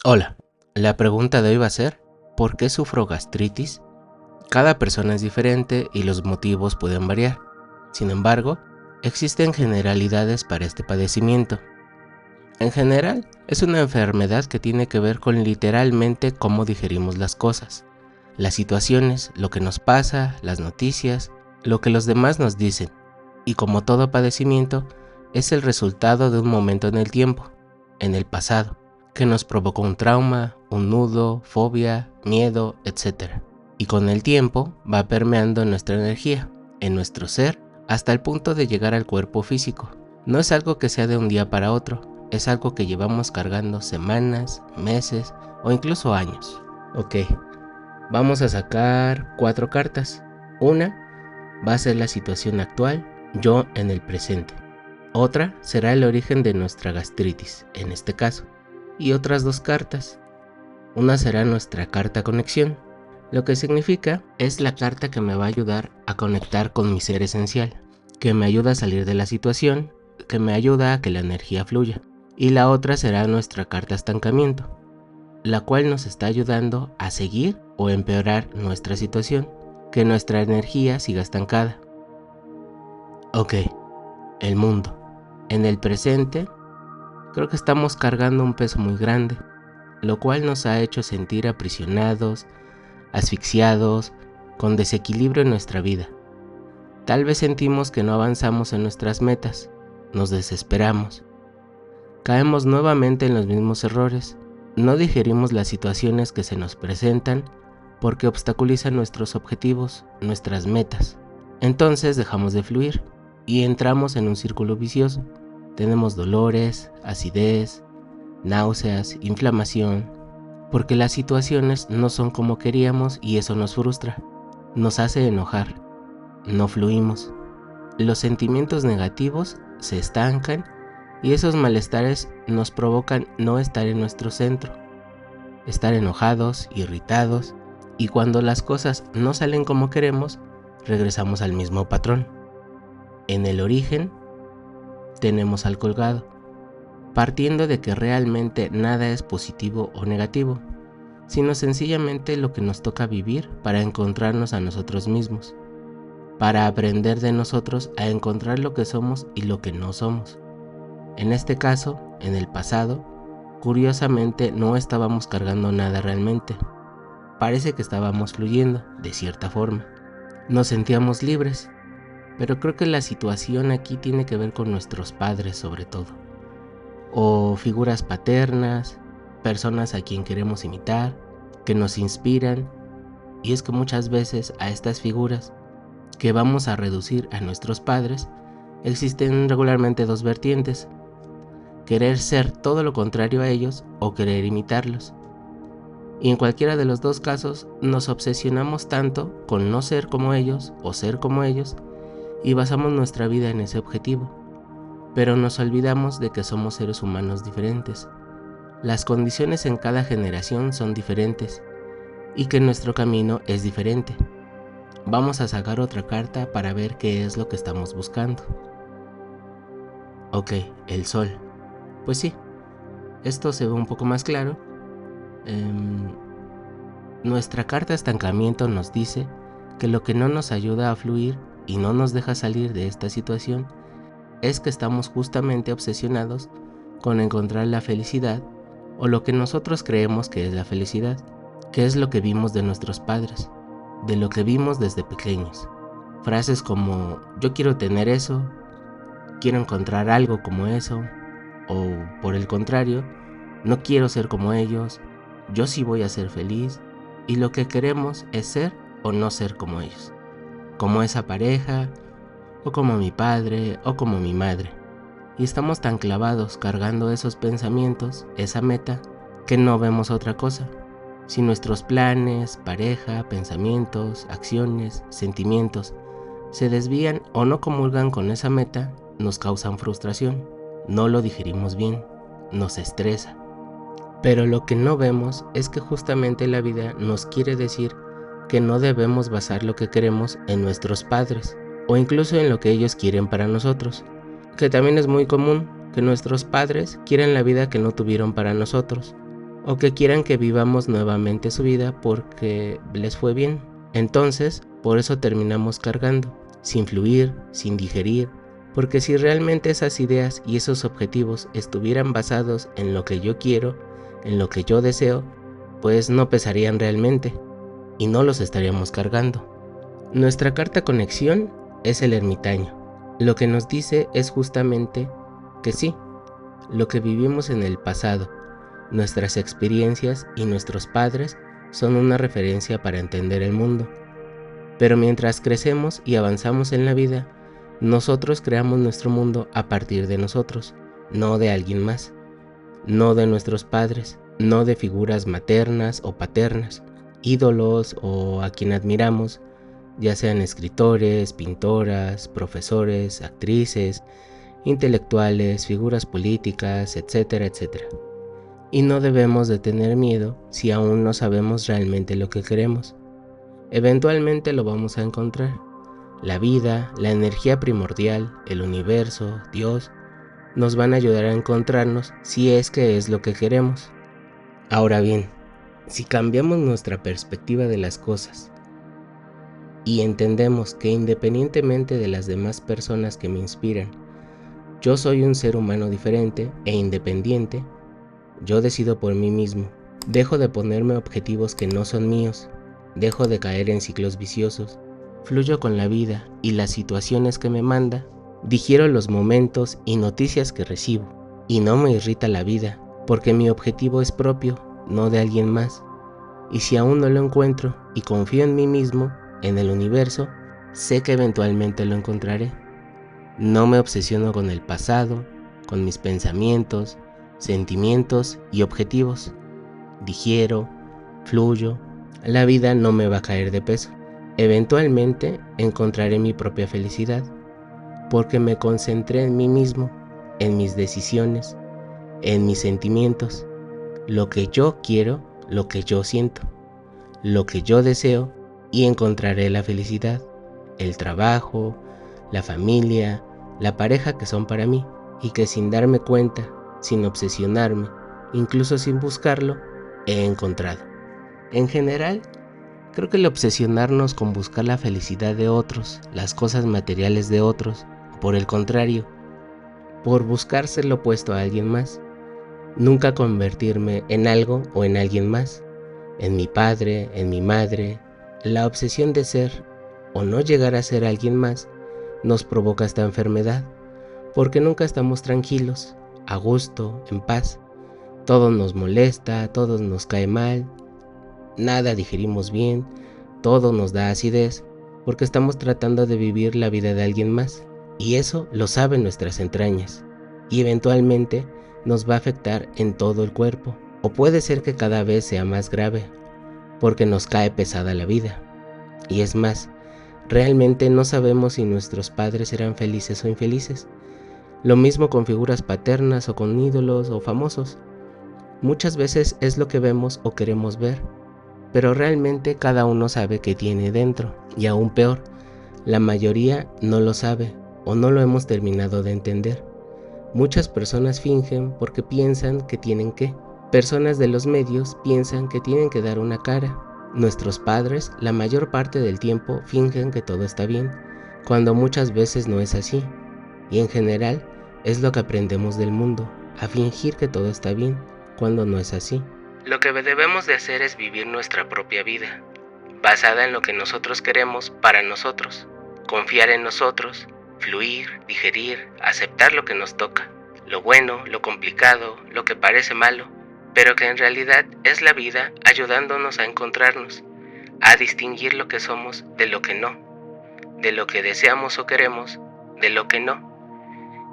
Hola, la pregunta de hoy va a ser, ¿por qué sufro gastritis? Cada persona es diferente y los motivos pueden variar. Sin embargo, existen generalidades para este padecimiento. En general, es una enfermedad que tiene que ver con literalmente cómo digerimos las cosas, las situaciones, lo que nos pasa, las noticias, lo que los demás nos dicen. Y como todo padecimiento, es el resultado de un momento en el tiempo, en el pasado, que nos provocó un trauma, un nudo, fobia, miedo, etc. Y con el tiempo va permeando en nuestra energía, en nuestro ser, hasta el punto de llegar al cuerpo físico. No es algo que sea de un día para otro, es algo que llevamos cargando semanas, meses o incluso años. Ok, vamos a sacar 4 cartas. Una va a ser la situación actual, yo en el presente. Otra será el origen de nuestra gastritis, en este caso. Y otras 2 cartas. Una será nuestra carta conexión, lo que significa es la carta que me va a ayudar a conectar con mi ser esencial, que me ayuda a salir de la situación, que me ayuda a que la energía fluya. Y la otra será nuestra carta estancamiento, la cual nos está ayudando a seguir o empeorar nuestra situación, que nuestra energía siga estancada. Ok, el mundo. En el presente, creo que estamos cargando un peso muy grande, lo cual nos ha hecho sentir aprisionados, asfixiados, con desequilibrio en nuestra vida. Tal vez sentimos que no avanzamos en nuestras metas, nos desesperamos. Caemos nuevamente en los mismos errores, no digerimos las situaciones que se nos presentan porque obstaculizan nuestros objetivos, nuestras metas. Entonces dejamos de fluir y entramos en un círculo vicioso. Tenemos dolores, acidez, náuseas, inflamación, porque las situaciones no son como queríamos y eso nos frustra, nos hace enojar, no fluimos. Los sentimientos negativos se estancan y esos malestares nos provocan no estar en nuestro centro, estar enojados, irritados, y cuando las cosas no salen como queremos, regresamos al mismo patrón. En el origen tenemos al colgado, partiendo de que realmente nada es positivo o negativo, sino sencillamente lo que nos toca vivir para encontrarnos a nosotros mismos, para aprender de nosotros a encontrar lo que somos y lo que no somos. En este caso, en el pasado, curiosamente no estábamos cargando nada realmente. Parece que estábamos fluyendo, de cierta forma. Nos sentíamos libres, pero creo que la situación aquí tiene que ver con nuestros padres sobre todo, o figuras paternas, personas a quien queremos imitar, que nos inspiran, y es que muchas veces a estas figuras que vamos a reducir a nuestros padres, existen regularmente 2 vertientes: querer ser todo lo contrario a ellos o querer imitarlos. Y en cualquiera de los 2 casos nos obsesionamos tanto con no ser como ellos o ser como ellos y basamos nuestra vida en ese objetivo. Pero nos olvidamos de que somos seres humanos diferentes. Las condiciones en cada generación son diferentes y que nuestro camino es diferente. Vamos a sacar otra carta para ver qué es lo que estamos buscando. Ok, el sol. Pues sí, esto se ve un poco más claro. Nuestra carta estancamiento nos dice que lo que no nos ayuda a fluir y no nos deja salir de esta situación es que estamos justamente obsesionados con encontrar la felicidad o lo que nosotros creemos que es la felicidad, que es lo que vimos de nuestros padres, de lo que vimos desde pequeños. Frases como yo quiero tener eso, quiero encontrar algo como eso, o por el contrario, no quiero ser como ellos, yo sí voy a ser feliz, y lo que queremos es ser o no ser como ellos, como esa pareja, o como mi padre, o como mi madre. Y estamos tan clavados cargando esos pensamientos, esa meta, que no vemos otra cosa. Si nuestros planes, pareja, pensamientos, acciones, sentimientos se desvían o no comulgan con esa meta, nos causan frustración, no lo digerimos bien, nos estresa. Pero lo que no vemos es que justamente la vida nos quiere decir que no debemos basar lo que queremos en nuestros padres, o incluso en lo que ellos quieren para nosotros, que también es muy común que nuestros padres quieran la vida que no tuvieron para nosotros, o que quieran que vivamos nuevamente su vida porque les fue bien. Entonces, por eso terminamos cargando, sin fluir, sin digerir, porque si realmente esas ideas y esos objetivos estuvieran basados en lo que yo quiero, en lo que yo deseo, pues no pesarían realmente y no los estaríamos cargando. Nuestra carta conexión es el ermitaño. Lo que nos dice es justamente que sí, lo que vivimos en el pasado, nuestras experiencias y nuestros padres son una referencia para entender el mundo. Pero mientras crecemos y avanzamos en la vida, nosotros creamos nuestro mundo a partir de nosotros, no de alguien más, no de nuestros padres, no de figuras maternas o paternas, ídolos o a quien admiramos, ya sean escritores, pintoras, profesores, actrices, intelectuales, figuras políticas, etcétera, etcétera. Y no debemos de tener miedo si aún no sabemos realmente lo que queremos. Eventualmente lo vamos a encontrar. La vida, la energía primordial, el universo, Dios, nos van a ayudar a encontrarnos si es que es lo que queremos. Ahora bien, si cambiamos nuestra perspectiva de las cosas y entendemos que independientemente de las demás personas que me inspiran, yo soy un ser humano diferente e independiente, yo decido por mí mismo, dejo de ponerme objetivos que no son míos, dejo de caer en ciclos viciosos, fluyo con la vida y las situaciones que me manda, digiero los momentos y noticias que recibo, y no me irrita la vida, porque mi objetivo es propio, no de alguien más. Y si aún no lo encuentro y confío en mí mismo, en el universo, sé que eventualmente lo encontraré. No me obsesiono con el pasado, con mis pensamientos, sentimientos y objetivos. Digiero, fluyo, la vida no me va a caer de peso. Eventualmente encontraré mi propia felicidad, porque me concentré en mí mismo, en mis decisiones, en mis sentimientos, lo que yo quiero, lo que yo siento, lo que yo deseo, y encontraré la felicidad, el trabajo, la familia, la pareja que son para mí, y que sin darme cuenta, sin obsesionarme, incluso sin buscarlo, he encontrado. En general, creo que el obsesionarnos con buscar la felicidad de otros, las cosas materiales de otros, por el contrario, por buscar ser lo opuesto a alguien más, nunca convertirme en algo o en alguien más, en mi padre, en mi madre, la obsesión de ser o no llegar a ser alguien más nos provoca esta enfermedad, porque nunca estamos tranquilos, a gusto, en paz. Todo nos molesta, todo nos cae mal, nada digerimos bien, todo nos da acidez, porque estamos tratando de vivir la vida de alguien más, y eso lo saben nuestras entrañas, y eventualmente nos va a afectar en todo el cuerpo, o puede ser que cada vez sea más grave, porque nos cae pesada la vida. Y es más, realmente no sabemos si nuestros padres eran felices o infelices. Lo mismo con figuras paternas o con ídolos o famosos. Muchas veces es lo que vemos o queremos ver, pero realmente cada uno sabe qué tiene dentro, y aún peor, la mayoría no lo sabe o no lo hemos terminado de entender. Muchas personas fingen porque piensan que tienen que. Personas de los medios piensan que tienen que dar una cara. Nuestros padres, la mayor parte del tiempo, fingen que todo está bien, cuando muchas veces no es así. Y en general, es lo que aprendemos del mundo, a fingir que todo está bien, cuando no es así. Lo que debemos de hacer es vivir nuestra propia vida, basada en lo que nosotros queremos para nosotros, confiar en nosotros, fluir, digerir, aceptar lo que nos toca, lo bueno, lo complicado, lo que parece malo, pero que en realidad es la vida ayudándonos a encontrarnos, a distinguir lo que somos de lo que no, de lo que deseamos o queremos, de lo que no.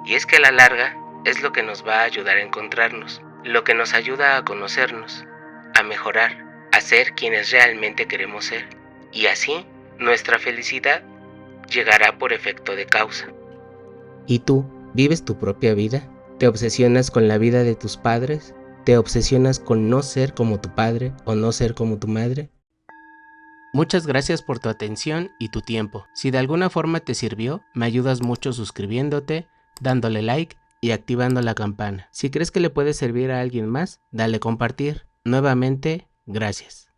Y es que a la larga es lo que nos va a ayudar a encontrarnos, lo que nos ayuda a conocernos, a mejorar, a ser quienes realmente queremos ser. Y así, nuestra felicidad llegará por efecto de causa. ¿Y tú, vives tu propia vida? ¿Te obsesionas con la vida de tus padres? ¿Te obsesionas con no ser como tu padre o no ser como tu madre? Muchas gracias por tu atención y tu tiempo. Si de alguna forma te sirvió, me ayudas mucho suscribiéndote, dándole like y activando la campana. Si crees que le puede servir a alguien más, dale compartir. Nuevamente, gracias.